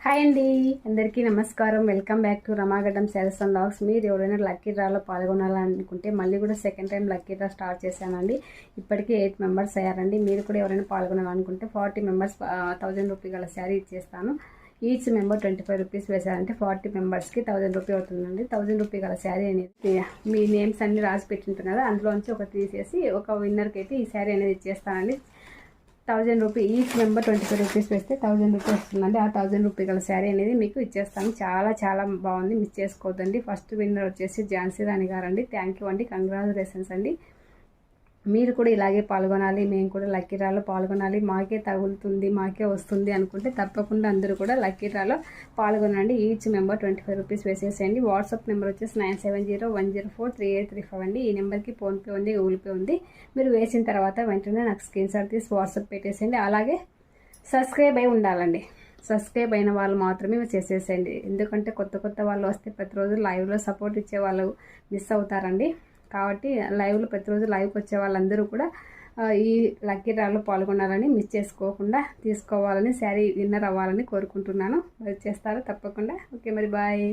Hi అండి, అందరికీ నమస్కారం. Welcome back to Ramagaddam sarees and blogs. మీరు ఎవరైనా లక్కీ డ్రాలో పాల్గొనాలనుకుంటే మళ్ళీ కూడా second time lucky draw start చేశానండి. ఇప్పటికీ 8 మెంబర్స్ అయ్యారండి. మీరు కూడా ఎవరైనా పాల్గొనాలనుకుంటే 40 మెంబర్స్ 1000 రూపీ గల శారీ ఇచ్చేస్తాను. ఈచ్ మెంబర్ 25 రూపీస్ వేశారంటే 40 మెంబర్స్కి 1000 రూపీ అవుతుందండి. 1000 రూపీ గల శారీ అనేది మీ నేమ్స్ అన్ని రాసి పెట్టింటారు కదా, అందులోంచి ఒక తీసేసి ఒక విన్నర్కి అయితే ఈ శారీ అనేది ఇచ్చేస్తానండి. 1000 రూపీ ఈచ్ మెంబర్ 25 రూపీస్ వేస్తే 1000 రూపీస్ వస్తుందండి. ఆ 1000 రూపీ గల శారీ అనేది మీకు ఇచ్చేస్తాను. చాలా బాగుంది, మిస్ చేసుకోవద్దండి. ఫస్ట్ విన్నర్ వచ్చేసి ఝాన్సీ రాణి గారండి. థ్యాంక్ యూ అండి, కంగ్రాచులేషన్స్ అండి. మీరు కూడా ఇలాగే పాల్గొనాలి, మేము కూడా లక్కీ డ్రాలో పాల్గొనాలి, మాకే తగులుతుంది, మాకే వస్తుంది అనుకుంటే తప్పకుండా అందరూ కూడా లక్కీ డ్రాలో పాల్గొనండి. ఈచ్ మెంబర్ 25 రూపీస్ వేసేసేయండి. వాట్సాప్ నెంబర్ వచ్చేసి 9701043835 అండి. ఈ నెంబర్కి ఫోన్పే ఉంది, గూగుల్ పే ఉంది. మీరు వేసిన తర్వాత వెంటనే నాకు స్క్రీన్ షాట్ తీసి వాట్సాప్ పెట్టేసేయండి. అలాగే సబ్స్క్రైబ్ అయి ఉండాలండి. సబ్స్క్రైబ్ అయిన వాళ్ళు మాత్రమే చేసేసేయండి. ఎందుకంటే కొత్త వాళ్ళు వస్తే ప్రతిరోజు లైవ్లో సపోర్ట్ ఇచ్చే వాళ్ళు మిస్ అవుతారండి. కాబట్టి లైవ్లో ప్రతిరోజు లైవ్కి వచ్చే వాళ్ళందరూ కూడా ఈ లక్కీ డ్రాలో పాల్గొనాలని, మిస్ చేసుకోకుండా తీసుకోవాలని, శారీ విన్నర్ అవ్వాలని కోరుకుంటున్నాను. మరి చేస్తారో తప్పకుండా. ఓకే, మరి బాయ్.